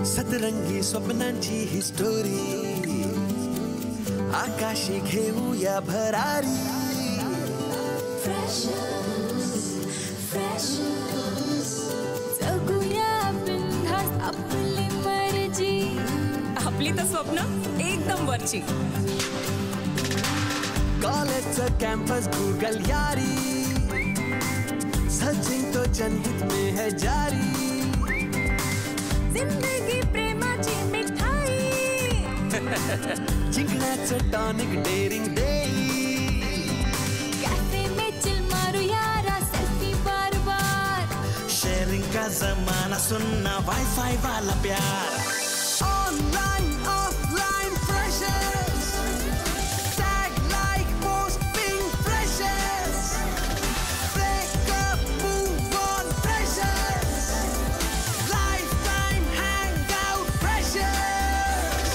सतरंगी स्वप्नांची ही स्टोरी आकाशी घेऊया भरारी जगूया बिनधास्त आपली मर्जी आपली तर स्वप्न एकदम वरची कॉलेजचं कॅम्पस गूगल यारी सचिन तो जनहित में है जारी जिंदगी प्रेमाची मिठाई जिंकण्याचं टॉनिक डेरिंग देई कैफे में चिल मारू यारा सेल्फी बार बार शेयरिंग का जमाना सुनना वाईफाई वाला प्यार online offline freshers tag like post ping freshers breakup move on freshers life time hang out freshers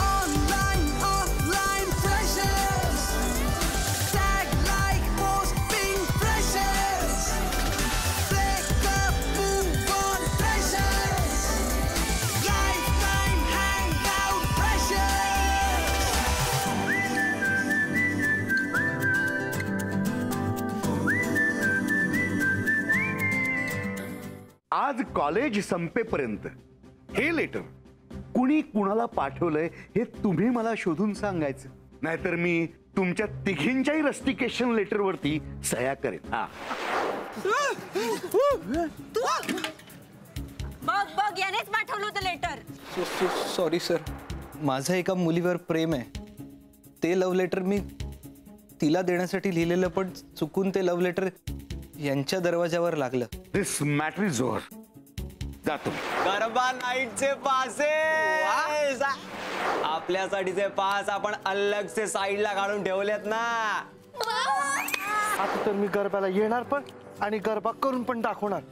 online offline freshers tag like post ping freshers breakup move on freshers life time hang out freshers आज college संपेपर्यंत हे letter कुणी कुणाला पाठवलंय हे तुम्ही मला शोधून सांगायचं, नाहीतर मी तुमच्या तिघींच्याही रस्टिकेशन लेटरवरती सह्या करेन. हा बघ बघ यानेच पाठवलं होतं लेटर. सॉरी सर, माझं एका मुलीवर प्रेम आहे. ते लव्ह लेटर मी तिला देण्यासाठी लिहिलेलं, पण चुकून ते लव्ह लेटर यांच्या दरवाजावर लागलं. दिस मॅटर इज ओव्हर. जातो. गरबा नाईटचे पासे आपल्यासाठीचे पास आपण अलग से साईडला काढून ठेवलेत ना. आता तर मी गरबाला येणार पण आणि गरबा करून पण दाखवणार.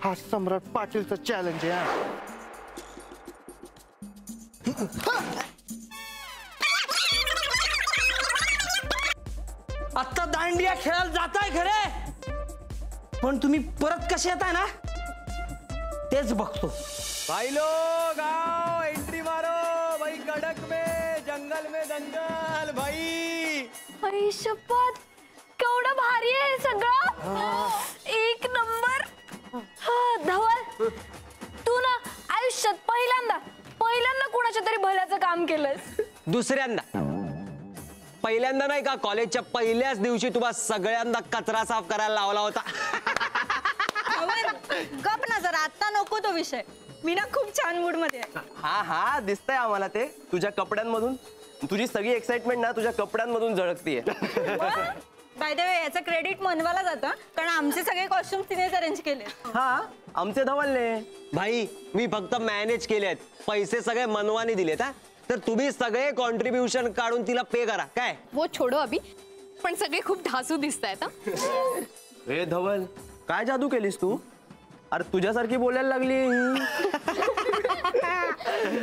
हा सम्राट पाटीलचा चॅलेंज आहे. आता दांडिया खेळायला जाताय खरे, पण तुम्ही परत कसे येताय ना तेच बघतो. भाई लोग आओ, एंट्री मारो भाई. कड़क में जंगल में दंगल भाई. आई शपथ, केवढं भारी आहे सगळं. एक नंबर. धवल, तू ना आयुष्यात पहिल्यांदा कुणाच्या तरी भल्याचं काम केलंस. पहिल्यांदा नाही का, कॉलेजच्या पहिल्याच दिवशी तुम्हाला सगळ्यांदा कचरा साफ करायला लावला होता. गप ना जरा, आता नको तो विषय. मी ना खूप छान मूड मध्ये आहे. हा हा दिसतंय आम्हाला ते तुझ्या कपड्यांमधून. तुझी सगळी एक्साइटमेंट ना तुझ्या कपड्यांमधून झळकतीये. बाय द वे याचं क्रेडिट मनवाला जातं, कारण आमचे सगळे कॉस्ट्युम तिनेच अरेंज केले. हा आमचे धवलने. भाई मी फक्त मॅनेज केलेत, पैसे सगळे मनवाने दिलेत. हा तर तुम्ही सगळे कॉन्ट्रीब्युशन काढून तिला पे करा. काय वो छोडो अभि, पण सगळे खूप ढासू दिसतायत. हे धवल, काय जादू केलीस तू? अरे तुझ्यासारखी बोलायला लागली.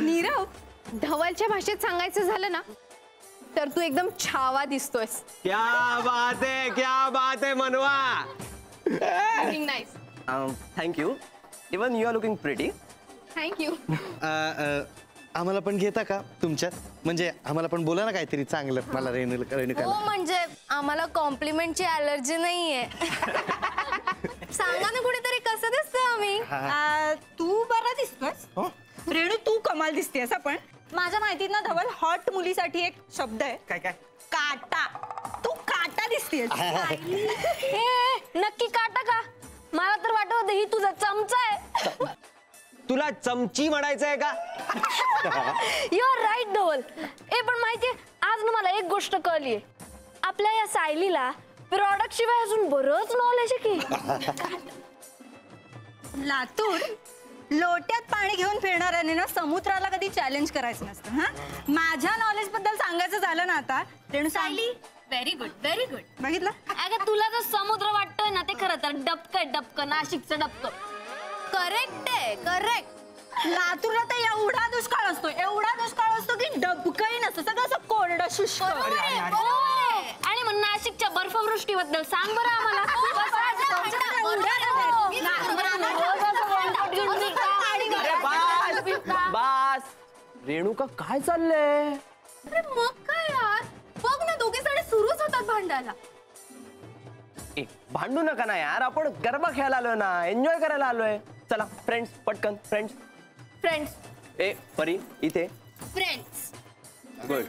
नीरव, धवलच्या भाषेत सांगायचं झालं ना तर तू एकदम छावा दिसतोयस. क्या बात है Manva. Nice. Thank you. Even you are looking pretty. Thank you. आम्हाला पण घेता का तुमच्यात? म्हणजे आम्हाला पण बोला ना काहीतरी चांगलं. मला रेणुका हो, म्हणजे आम्हाला कॉम्प्लिमेंटची अलर्जी नाहीये. सांगा ना कुठेतरी कसं दिसतोय आम्ही. तू बरा दिसतोस रेणू, तू कमाल दिसतेस. पण माझ्या माहितीत ना धवल, हॉट मुलीसाठी एक शब्द आहे. काय काय? काटा. तू काटा दिसतेस. नक्की काटा का? मला तर वाटत होतं ही तुझा चमचा आहे. तुला चमची म्हणायचंय का? यू आर राईट धवल. पण माहितीये, आज ना मला एक गोष्ट कळलीये. आपल्या या सायलीला प्रॉडक्ट शिवाय अजून बरंच नॉलेज आहे की. लातूर लोट्यात पाणी घेऊन फिरणाऱ्याने ना समुद्राला कधी चॅलेंज करायचं नसतं. हा, माझ्या नॉलेज बद्दल सांगायचं झालं ना आता Renu, Sayali very good, very good. बघितलं? अगं तुला जर समुद्र वाटतोय ना, ते खरं तर डबकं नाशिकचं डबकं. करेक्ट आहे, करेक्ट. लातूरला तर एवढा दुष्काळ असतो की डबकही नसतं, सगळं असं कोरडं शुष्क. आणि मग नाशिकच्या बर्फवृष्टीबद्दल सांग बरं आम्हाला. बास रेणुका काय चाललंय? अरे मग काय यार, बघ ना दोघे जण सुरूच होतात भांडायला. ए, भांडू नका ना यार, आपण गरबा खेळायला आलोय ना, एन्जॉय करायला आलोय. चला फ्रेंड्स, पटकन फ्रेंड्स. फ्रेंड्स ए परी इथे. Friends good.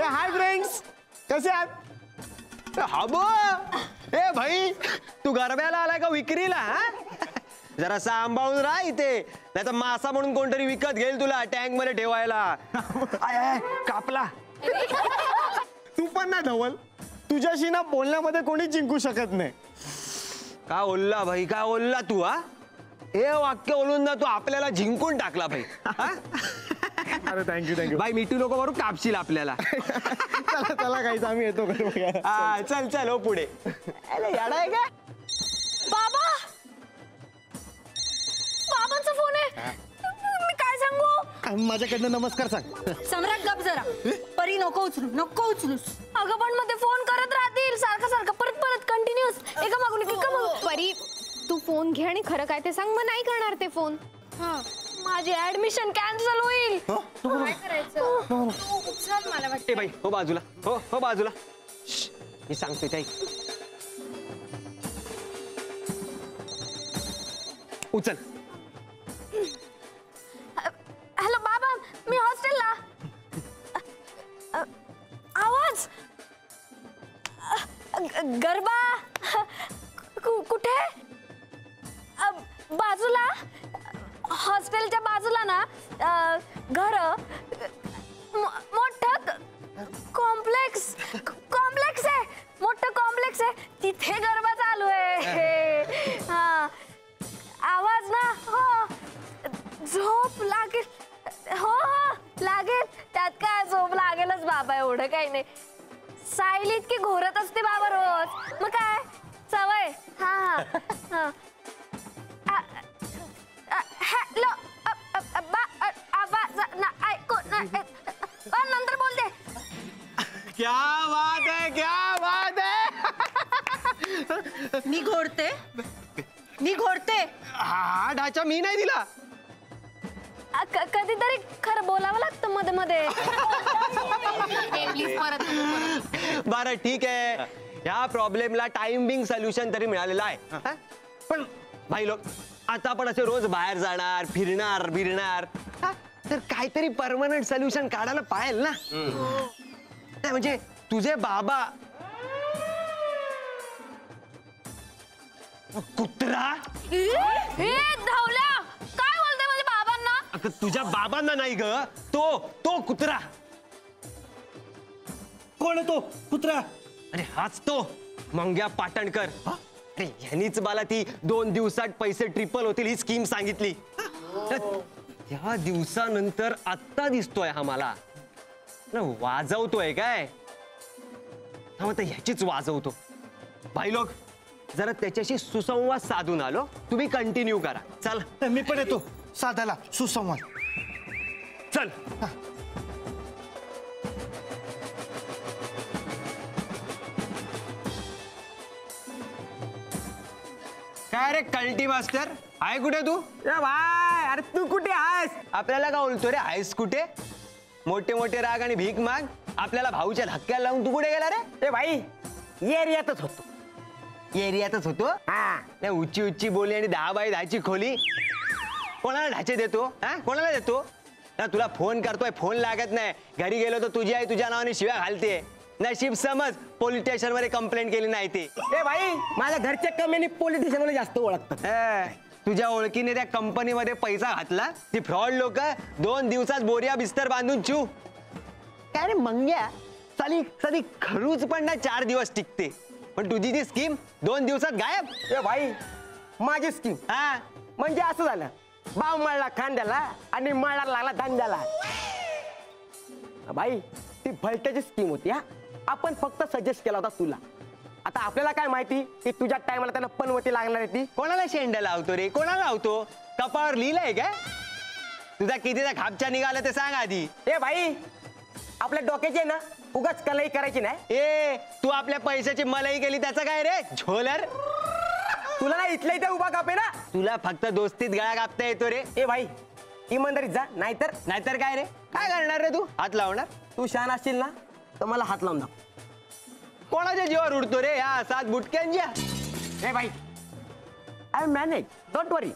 हाय फ्रेंड्स, कसे आहात? हा बो, ए भाई तू गरब्याला आलाय का विक्रीला? हा? जरा सांभाळून राहा इथे, नाही तर मासा म्हणून कोणतरी विकत घेईल तुला टँक मध्ये ठेवायला. आय, आय, कापला. तू पण ना धवल, तुझ्याशी ना बोलण्यामध्ये कोणी जिंकू शकत नाही. का ओल्ला भाई, काय ओल्ला तू? हा हे वाक्य बोलून ना तू आपल्याला जिंकून टाकला भाई. हा? अरे थँक्यू. भाई मिठू नको करू, कापशील आपल्याला. चला चला काहीच आम्ही येतो गरबा. हा, चल चल हो पुढे. अरे याडा आहे का? बाबांचा फोन आहे. मी काय सांगू? माझ्याकडनं नमस्कार सांग. सम्राट गप जरा. परी नको उचलूस. अगं पण मध्ये फोन करत राहतील सारखं परत कंटिन्यूस एका मागून परी तू फोन घे आणि खरं काय ते सांग. मग नाही करणार ते फोन. माझी ऍडमिशन कॅन्सल होईल. काय करायचं? तू उचल मला वाटतं. ए भाई हो बाजूला, हो बाजूला. श्श, मी सांगतोय ताई. उचल. हॅलो बाबा, मी हॉस्टेलला. आवाज गरबा कुठे? बाजूला, हॉस्टेलच्या बाजूला ना घर, मोठं कॉम्प्लेक्स आहे, मोठं कॉम्प्लेक्स आहे, तिथे गरबा चालू आहे. हा आवाज ना, हो झोप लागेल. हो लागेल, त्यात काय झोप लागेलच बाबा, एवढं काही नाही. सायली इतकी घोरत असते बाबा रोज, मग काय सवय. हा हॅलो आवाज ऐकू नंतर बोलते. क्या बात है. मी घोरते. हा ढाचा मी नाही दिला. कधीतरी खरं बोलावं लागतं मध्ये. प्लीज परत. बरं ठीक आहे, ह्या प्रॉब्लेमला टाइम बिंग सोल्युशन तरी मिळालेलं आहे. हा? पण भाई लोक, आता आपण असे रोज बाहेर जाणार, फिरणार बिरणार, हा? तर काहीतरी परमनंट सोल्युशन काढायला पाहिजे ना. नाही म्हणजे तुझे बाबा कुत्रा. धावल्या काय बोलते माझ्या बाबांना? अगं तुझ्या बाबांना नाही ग, तो कुत्रा. कोण आहे तो कुत्रा? अरे हाच तो मंग्या पाटणकर. अरे ह्यानीच मला ती 2 दिवसात पैसे ट्रिपल होतील ही स्कीम सांगितली. त्या दिवसानंतर आत्ता दिसतोय हा मला वाजवतोय काय. हा मग ह्याचीच वाजवतो. भाई लोक, जरा त्याच्याशी सुसंवाद साधून आलो, तुम्ही कंटिन्यू करा. चल मी पण येतो साधायला सुसंवाद. चल. काय रे कल्टी मास्टर, आहे कुठे तू? भाई अरे तू कुठे आहेस? आपल्याला का बोलतो रे आहेस कुठे? मोठे मोठे राग आणि भीक माग आपल्याला भाऊच्या धक्क्याला लावून तू कुठे गेला रे? ए भाई एरियातच होतो. हा उच्ची उच्ची बोली आणि 10 बाय 10ची खोली. कोणाला ढाचे देतो? हा कोणाला देतो ना? तुला फोन करतोय, फोन लागत नाही. घरी गेलो तर तुझी आई तुझ्या नावाने शिव्या घालते. नशीब समज पोलीस स्टेशन मध्ये कंप्लेंट केली नाही ते. ए भाई माझ्या घरच्या कमीने पोलीस स्टेशनला जास्त ओळखतात. तुझ्या ओळखीने त्या कंपनीमध्ये पैसा घातला, ती फ्रॉड लोक 2 दिवसात बोरिया बिस्तर बांधून चू. काय रे मंग्या, साली खरूच पण ना 4 दिवस टिकते, पण तुझी ती स्कीम 2 दिवसात गायब. ए भाई माझी स्कीम हा म्हणजे असं झालं, भाव मळला खांद्याला आणि मळाला लागला धांद्याला. भाई ती भलत्याची स्कीम होती. हा आपण फक्त सजेस्ट केला होता तुला. आता आपल्याला काय माहिती की तुझ्या टायमाला त्याला पनवती लागणार आहे ती. कोणाला शेंडा लावतो रे? कोणाला लावतो? कपाळावर लिहिलंय काय? तुझा कितीचा खापचा निघाला ते सांग आधी. ए भाई आपल्या डोक्याचे ना उगाच कलई करायची नाही. ए तू आपल्या पैशाची मलाई केली त्याचं काय रे झोलर? तुला ना इथल्या इथे उभा कापे ना. तुला फक्त दोस्तीत गळा कापता येतो रे. ए भाई इमानदारीत जा, नाहीतर नाहीतर काय रे, काय करणार रे तू? हात लावणार? तू शान असशील ना तर मला हात लावून दाखव. कोणाच्या जीवावर उडतो रे या 7 बुटक्यांच्या? ए भाई आय मॅनेज, डोंट वरी.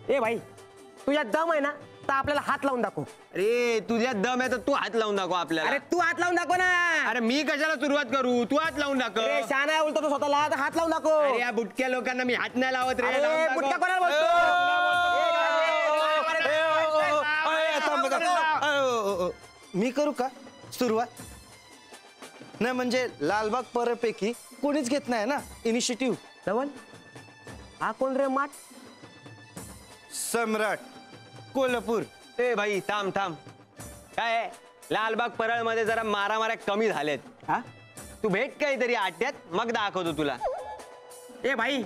ए भाई तुझ्या दम आहे ना तर आपल्याला हात लावून दाखव. अरे तुझ्या दम आहे तर तू हात लावून दाखव आपल्याला. अरे तू हात लावून दाखव ना. अरे मी कशाला सुरुवात करू, तू हात लावून दाखव. अरे शान आहे बोलतो तो स्वतःला, तर हात लावून दाखव. अरे या बुटक्या लोकांना मी हात नाही लावत रे. अरे, लावून दाखव. बुटक्या कोणाला बोलतो? मी करू का सुरुवात? नाही म्हणजे लालबाग परपैकी कोणीच घेत नाही ना इनिशिएटिव्ह. धवल हा कोण रे माठ? सम्राट कोल्हापूर. ए भाई थांब थांब. काय आहे? लालबाग परळ मध्ये जरा मारामाऱ्या कमी झाल्यात. हा तू भेट काहीतरी आट्यात, मग दाखवतो तुला. ए भाई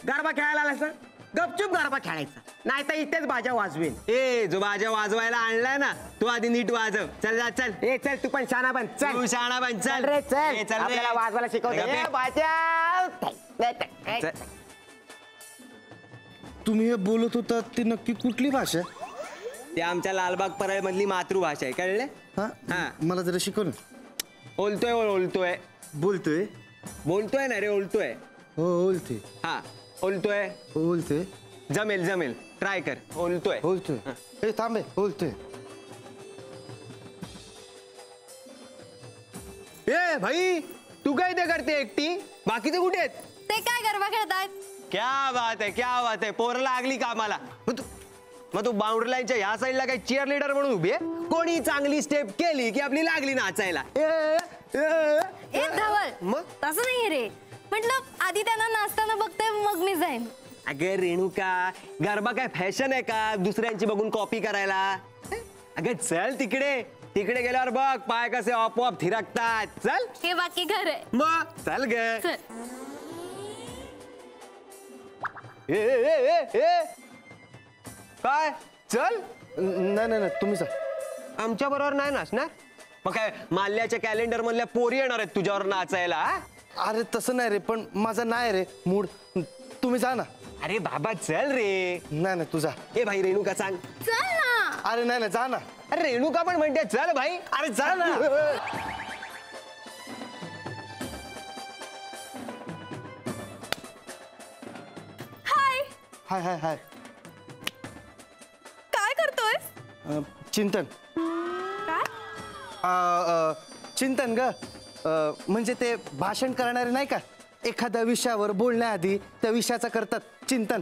गरबा खेळायला आलास ना, गपचूप गरबा खेळायचा, नाही तर इथेच बाजा वाजवेन. ए जो बाजा वाजवायला आणलाय ना, तू आधी नीट वाजव. चल जा चल. ए चल तू पण शाना बन. चल तू शाणा बन चल. चल रे चल. ए, चल रे. आपल्याला वाजवायला शिकवते. गप्प ए, आहे. बाजा. चल. तुम्ही हे बोलत होता ती नक्की कुठली भाषा? ते आमच्या लालबाग परळ मधली मातृभाषा आहे, कळले? हा हा. मला जरा शिकव ना. बोलतोय बोलतोय बोलतोय. बोलतोय ना रे, बोलतोय. हो बोलते. हा बोलतोय. बोलते. जमेल जमेल, ट्राय कर. बोलतोय बोलतोय. ए थांबे बोलतोय. ए भाई तू काय ते करते एकटी? बाकीचे कुठे आहेत? ते काय गरबा खेळतायत? क्या बात आहे, क्या बात आहे. पोर लागली कामाला. मग तू बाउंड्री लाईनच्या ह्या साईडला काही चिअर लीडर म्हणून उभी आहे? कोणी चांगली स्टेप केली की आपली लागली नाचायला. ए धवल, मग? तसं नाही रे. म्हटलं आधी त्यांना नाचताना बघते मग मी जाईन. अगं रेणुका, गरबा काय फॅशन आहे का दुसऱ्यांची बघून कॉपी करायला? अगं चल तिकडे. तिकडे गेल्यावर बघ पाय कसे आपोआप थिरकतात. चल. हे बाकी घर आहे. मग चल ग. चल. ए काय चल. नाही नाही तुम्ही जा. आमच्या बरोबर नाही नाचणार? मग काय माल्याच्या कॅलेंडर मधल्या पोरी येणार आहेत तुझ्यावर नाचायला? हा? अरे तसं नाही रे, पण माझा नाही रे मूड. तुम्ही जा ना. अरे बाबा चल रे. नाही नाही तुझा. ए भाई रेणुका सांग. चल ना. अरे नाही नाही जा ना. अरे रेणुका पण म्हणते चल भाई. अरे जा ना. हाय. हाय हाय हाय. काय करतोय? चिंतन. काय? चिंतन ग. म्हणजे ते भाषण करणारे नाही का, एखाद्या विषयावर बोलण्याआधी त्या विषयाचं करतात चिंतन,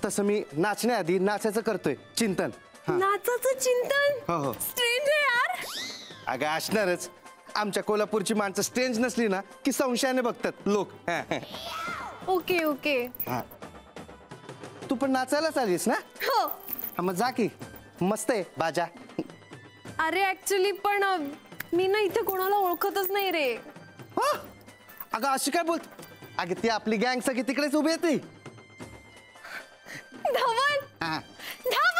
तसं मी नाचण्याआधी नाचायचं करतोय चिंतन. नाचाचं चिंतन. हो हो. स्ट्रेंज आहे यार. अगं असणारच. आमच्या कोल्हापूरची माणसं स्ट्रेंज नसली ना की संशयाने बघतात लोक. Okay okay. तू पण नाचायलाच आलीस ना? हो. हा, मग जा की. मस्त आहे बाजा. अरे ऍक्च्युली पण मी ना इथे कोणाला ओळखतच नाही रे. हा? अगं अशी काय बोल. अगं ती आपली गँग सगळी तिकडेच उभी येते. धवल. हा. धवल.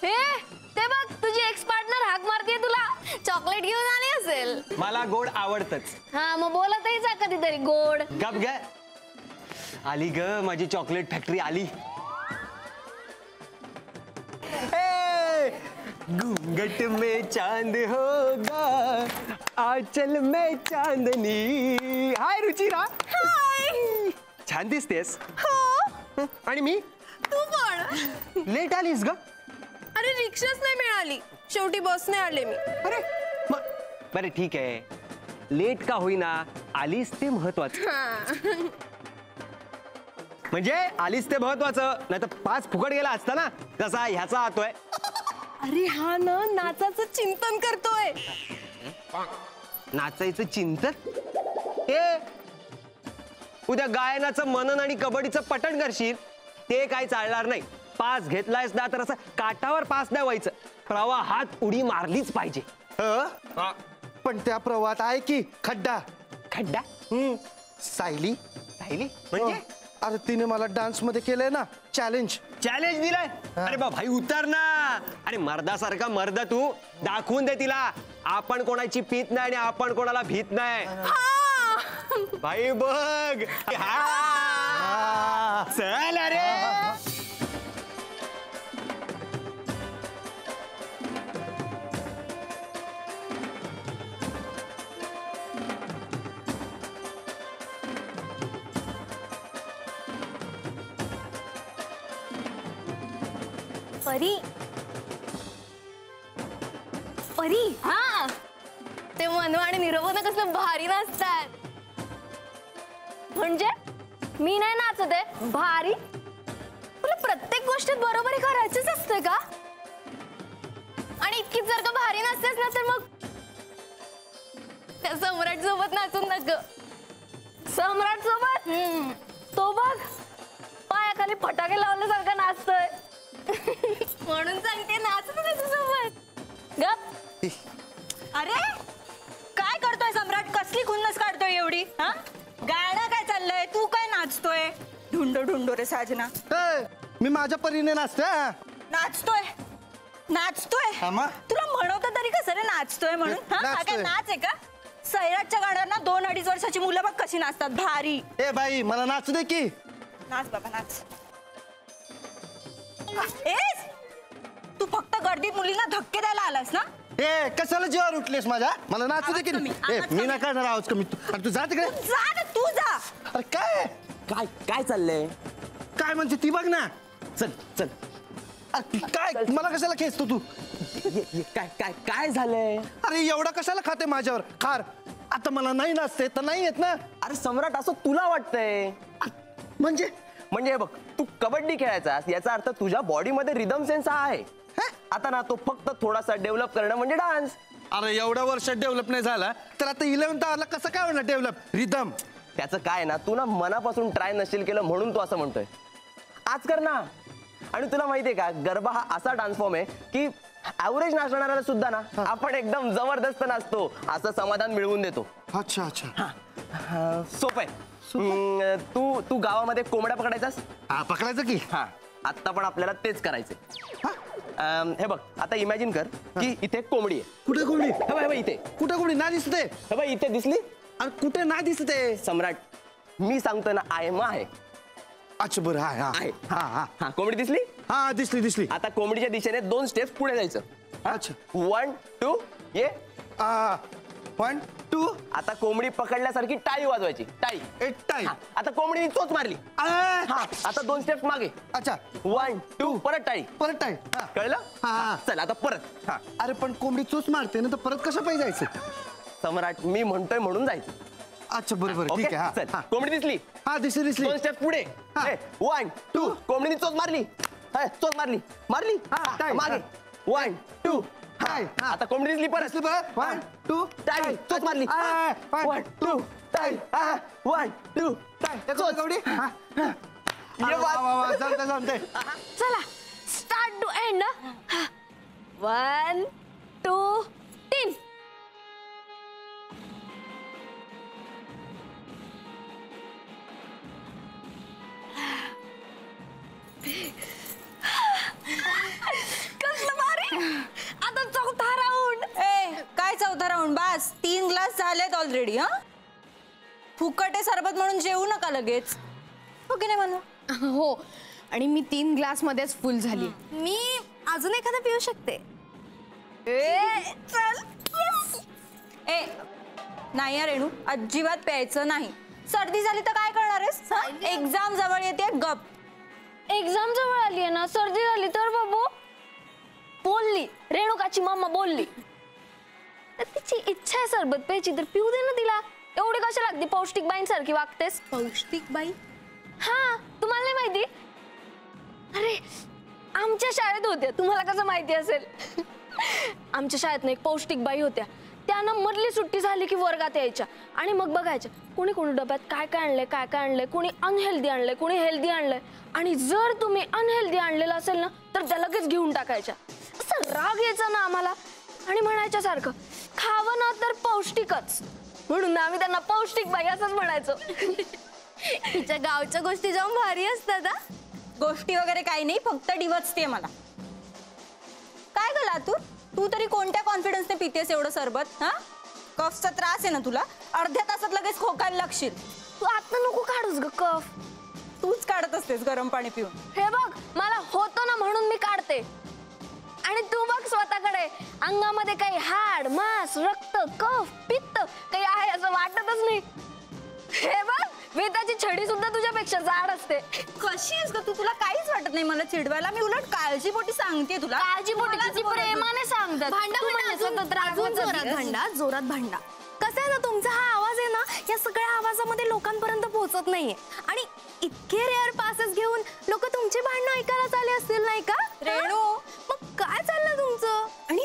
हे ते बघ तुझी एक्स पार्टनर हाक मारते तुला. चॉकलेट घेऊन आली असेल. मला गोड आवडतच. हा मग बोलतही जा कधीतरी गोड. गप ग. आली ग माझी चॉकलेट फॅक्टरी आली. घूंघट में चांद होगा, आंचल में चांदनी. हाय रुचिरा. हाय. छान दिसतेस. हो. आणि मी तू पण लेट आलीस ग. अरे रिक्षाच नाही मिळाली, शेवटी बसने आले मी. अरे बरं ठीक आहे, लेट का होईना आलीस ते महत्वाचं. म्हणजे आलीस ते महत्वाचं, नाही तर 5 फुकट गेला असता ना, कसा ह्याचा आतोय. अरे हा ना नाचाचं चिंतन करतोय. नाचायचं चिंतन? हे उद्या गायनाचं मनन आणि कबड्डीचं पठण करशील ते काही चालणार नाही. पास घेतलायस ना तर असं काठावर पास नाही व्हायचं, प्रवाहात उडी मारलीच पाहिजे. पण त्या प्रवाहात आहे की खड्डा. खड्डा? सायली. सायली म्हणजे? अरे तिने मला डान्स मध्ये केलंय ना चॅलेंज. चॅलेंज दिलाय? अरे बा भाई उतर ना. अरे मर्दासारखा मर्द तू, दाखवून दे तिला आपण कोणाची पीत नाही आणि आपण कोणाला भीत नाही. भाई बघ हा. चल अरे परी परी हा ते मनू आणि निरोपना कसलं भारी नाचतात. म्हणजे मी नाही नाचत आहे भारी. तुला प्रत्येक गोष्टीत बरोबरी करायचीच असते का? आणि इतकीच जर का भारी नसतेस ना तर मग त्या सम्राट सोबत नाचून नक. सम्राट सोबत तो बघ पायाखाली फटाके लावल्यासारखा नाचतोय. म्हणून सांगते नाच ना त्याच्यासोबत. गप. अरे काय करतोय सम्राट? कसली खुन्नस काढतोय एवढी? हा गाणं काय चाललंय? तू काय नाचतोय? ढुंडो ढुंडो रे साजना. मी माझ्या परीने नाचते. नाचतोय नाचतोय हा मग? तुला म्हणवतं तरी कसं रे नाचतोय म्हणून? हा हा काय नाच आहे का? सैराटच्या गाण्यावर 2-2.5 वर्षाची मुलं बघ कशी नाचतात भारी. ए बाई मला नाचू दे की. नाच बाबा नाच. एस तू फक्त गर्दीत मुलींना धक्के द्यायला आलास ना? ए कशाला जीवावर उठलेस माझ्या? मला नाचू दे की. आवाज कमी, ए आवाज मी कमी. नाही करणार आवाज कमी. अरे तू जा तिकडे. जा ना तू जा. अरे काय काय काय चाललंय? काय म्हणते ती बघ ना. चल चल. अरे काय मला कशाला खेचतो तू? काय काय काय झालंय? अरे एवढा कशाला खाते माझ्यावर खार? आता मला नाही नाचते तर नाही येत ना. अरे सम्राट असं तुला वाटतंय? म्हणजे म्हणजे हे बघ तू कबड्डी खेळायचास याचा अर्थ तुझ्या बॉडीमध्ये रिदम सेन्स हा आहे. आता ना तो फक्त थोडासा डेव्हलप करणं म्हणजे डान्स. अरे एवढ्या वर्षात डेव्हलप नाही झाला तर आता 11th आवरला कसं काय होणार डेव्हलप? रिदम त्याचं काय ना तू ना मनापासून ट्राय नसेल केलं म्हणून तू असं म्हणतोय. आज कर ना. आणि तुला माहितीये का गरबा हा असा डान्स फॉर्म आहे की ऍव्हरेज नाचणाऱ्याला सुद्धा ना आपण एकदम जबरदस्त नाचतो असं समाधान मिळवून देतो. अच्छा अच्छा. सोपं आहे. तू तू गावामध्ये कोंबड्या पकडायचास? हा पकडायचं की. हा आता पण आपल्याला तेच करायचंय. हे बघ आता इमॅजिन कर की इथे कोंबडी आहे. कुठे कोंबडी? हे बघ इथे. कुठे कोंबडी नाही दिसते? हे बघ इथे दिसली? अरे कुठे नाही दिसते? सम्राट मी सांगतोय ना आहे मग आहे. अच्छा बरं हा हा आहे. हा हा हा कोंबडी दिसली? हा दिसली दिसली. आता कोंबडीच्या दिशेने 2 स्टेप्स पुढे जायचं. अच्छा 1 2 ये. 1 2. आता कोंबडी पकडल्यासारखी टाळी वाजवायची. टाळी. एक टाईम. हा, आता कोंबडीने चोच मारली. हा आता 2 स्टेप्स मागे. अच्छा 1 2 परत टाळी. परत टाईम. कळलं? हा. चल आता परत. हा अरे पण कोंबडी चोच मारते ना तर परत कसं पाहिजे जायचं? सम्राट मी म्हणतोय म्हणून जायचं. अच्छा बरोबर ठीक ओके आहे. चल हा कोंबडी दिसली? हा दिसली दिसली. 2 स्टेप पुढे. हा. 1 2 कोंबडीने चोच मारली. चोच मारली मारली. हा, टाळी. मागे 1 2 टाळी. हा. आता कोंबडी दिसली परत. दिसली परत 1 2 टाळी चोच मारली. 1 2 टाळी. 1 2 चोच कोंबडी. हा ये वा वा वा चालतंय चालतंय. चला स्टार्ट टू एंड. 1 2 3. कसलं भारी. आता 4था राऊंड. ए काय 4था राऊंड? बस 3 ग्लास झालेत ऑलरेडी. हा फुकटे सरबत म्हणून जेवू नका लगेच. हो की नाही म्हणू? हो आणि मी 3 ग्लास मध्येच फुल झाली. मी अजून एखादा पिऊ शकते. ए चल. ए नाही या रेणू अजिबात प्यायचं नाही. सर्दी झाली तर काय करणार आहेस? एक्झाम जवळ येते. गप. एक्झाम जवळ आली आहे ना. सर्दी झाली तर बाबू बोलली. रेणुकाची मम्मा बोलली तर तिची इच्छा आहे सरबत प्यायची तर पिऊ दे ना तिला. एवढी कशा लागते पौष्टिक बाईंसारखी वागतेस? पौष्टिक बाई? हा तुम्हाला नाही माहिती? अरे आमच्या शाळेत होत्या. तुम्हाला कसं माहिती असेल? आमच्या शाळेत ना एक पौष्टिक बाई होत्या. त्यांना मधली सुट्टी झाली की वर्गात यायच्या आणि मग बघायच्या कोणी कोणी डब्यात काय काय आणलंय काय काय आणलंय. कोणी अनहेल्दी आणलंय कोणी हेल्दी आणलंय. आणि जर तुम्ही अनहेल्दी आणलेलं असेल ना तर त्या लगेच घेऊन टाकायच्या. असं राग यायचा ना आम्हाला. आणि म्हणायच्या सारखं खावं ना तर पौष्टिकच. म्हणून आम्ही त्यांना पौष्टिक बाई असंच म्हणायचो. तिच्या गावच्या गोष्टी जाऊन भारी असतात. गोष्टी वगैरे काही नाही फक्त डिवचते मला. काय गला तू तू तरी कोणत्या कॉन्फिडन्सने पितेस एवढं सरबत? हा कफचा त्रास आहे ना तुला, अर्ध्या तासात लगेच खोकायला लागशील. तू आता नको काढूस ग कफ. तूच काढत असतेस गरम पाणी पिऊन. हे बघ, मला होतं ना म्हणून मी काढते. आणि तू बघ स्वतःकडे, अंगामध्ये काही हाड, मांस, रक्त, कफ, पित्त काही आहे असं वाटतच नाही. हे बघ, वेताची छडी सुद्धा तुझ्यापेक्षा जाड असते. कशी आहेस ग तू? तुला काहीच वाटत नाही मला चिडवायला. मी उलट काळजीपोटी सांगते तुला. काळजीपोटी किती प्रेमाने सांगतात. तू म्हणजे सतत रागवत जातेस. जोरात भांडा. कसं आहे ना, तुमचा हा आवाज आहे ना, या सगळ्या आवाजामध्ये लोकांपर्यंत पोहोचत नाहीये. आणि इतके रेअर पासेस घेऊन लोक तुमचे भांडणं ऐकायला चालले असतील नाही का रेणू? मग काय चाललं तुमचं? आणि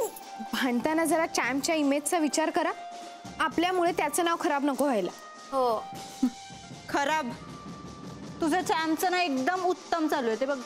भांडताना जरा चॅम्पच्या इमेजचा विचार करा. आपल्यामुळे त्याचं नाव खराब नको व्हायला. हो. खराब? तुझं चॅम्पचं ना एकदम उत्तम चालू आहे ते बघ.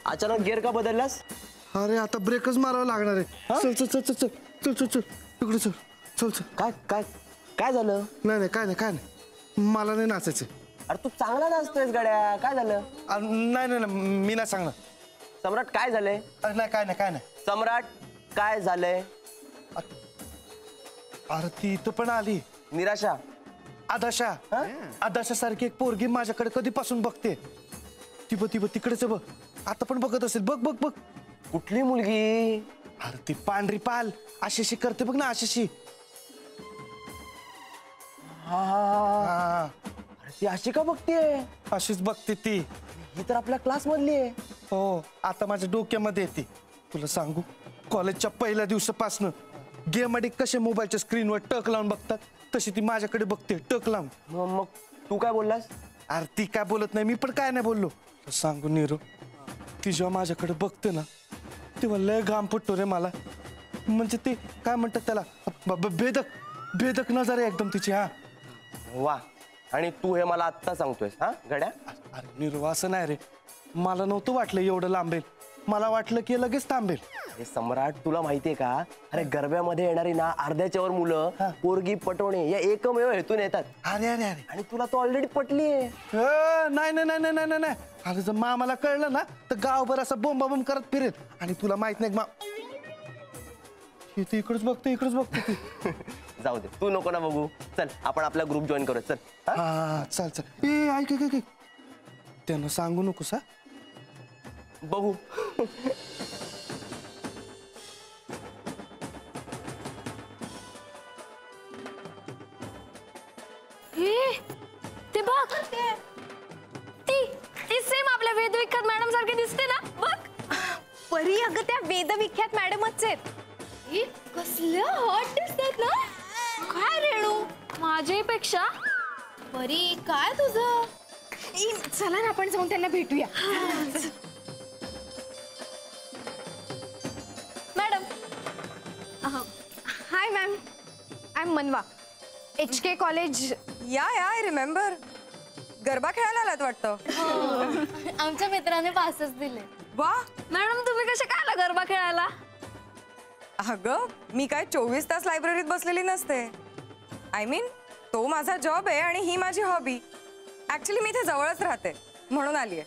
अचानक गिअर का बदललास? अरे आता ब्रेकच मारावं लागणार आहे. चल चल चल चल चल चल चल चल तिकडे चल चल चल. काय काय काय झालं? नाही नाही काय नाही काय नाही, मला नाही नाचायचं. अरे तू चांगला नाचतोयस गड्या, काय झालं? नाही नाही नाही, मी नाही सांगणार. सम्राट काय झालंय? नाही काय नाही काय नाही. सम्राट काय झालंय? अरे ती इथं पण आली निराशा. आदाशा. आदाशा सारखी एक पोरगी माझ्याकडे कधीपासून बघते. ती बघ तिकडेच बघ, आता पण बघत असेल. बघ बघ बघ. कुठली मुलगी? अरे ती पांढरी पाल अशी करते बघ ना, अशी. हा, ती अशी का बघतीये? अशीच बघते ती. ही तर आपल्या क्लास मधली आहे. हो, आता माझ्या डोक्यामध्ये येते. तुला सांगू, कॉलेजच्या पहिल्या दिवसापासनं गेम मध्ये कसे मोबाईलच्या स्क्रीनवर टक लावून बघतात, तशी ती माझ्याकडे बघते टक लावून. मग तू काय बोललास? अरे ती काय बोलत नाही, मी पण काय नाही बोललो. सांगू नीरू, ती जेव्हा माझ्याकडे बघते ना, तेव्हा लय घाम फुटतो रे मला. म्हणजे ते काय म्हणतात त्याला, भेदक नजर आहे एकदम तिची. हा वा, आणि तू हे मला आत्ता सांगतोयस हा गड्या? अरे नीरू, असं नाही रे, मला नव्हतं वाटलं एवढं लांबेल. मला वाटलं की लगेच थांबेल. अरे सम्राट, तुला माहितीये का, अरे गरब्यामध्ये येणारी ना अर्ध्याच्या वर मुलं पोरगी पटवणे या एकमेव हेतून येतात. अरे अरे अरे, आणि तुला तो ऑलरेडी पटलीये. नाही नाही नाही नाही नाही. अरे जर मामाला कळलं ना, तर गावभर असं बोंबाबोंब करत फिरेल. आणि तुला माहित नाही ती इकडेच बघते ती. जाऊ दे, तू नको ना बघू. चल आपण आपला ग्रुप जॉईन करू. चल. हा चल चल. ऐक त्यांना सांगू नकोस. हा बघू. ते बघ, ती सेम आपल्या वेदविख्यात मॅडम सारखी दिसते ना. बघ परी, अगं त्या वेदविख्यात मॅडमच आहेत. कसल्या हॉट दिसतात ना. काय रेणू, माझ्यापेक्षा? परी काय तुझं? चला ना आपण जाऊन त्यांना भेटूया. Madam. Hi ma'am, I am Manva, HK college. या आय रिमेंबर. गरबा खेळायला आलात वाटतं. आमच्या मित्राने पासेस दिले. वा मॅडम, तुम्ही कशा काय आला गरबा खेळायला? अगं, मी काय 24 तास लायब्ररीत बसलेली नसते. आय मीन, तो माझा जॉब आहे आणि ही माझी हॉबी. ऍक्च्युली मी इथे जवळच राहते म्हणून आलीये.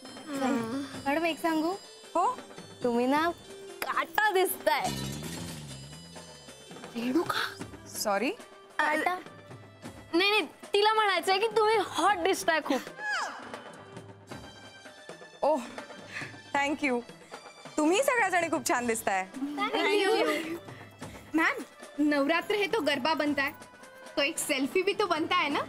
मॅडम एक सांगू? हो. तुम्ही ना काटा दिसताय. रेणू का? सॉरी. काटा? नाही, तिला म्हणायचंय की तुम्ही हॉट दिसताय खूप. ओह, थँक्यू. तुम्ही सगळ्याजणी खूप छान दिसताय. मॅम, नवरात्र है तो गरबा बनता है, तो एक सेल्फी भी तो बनता है ना.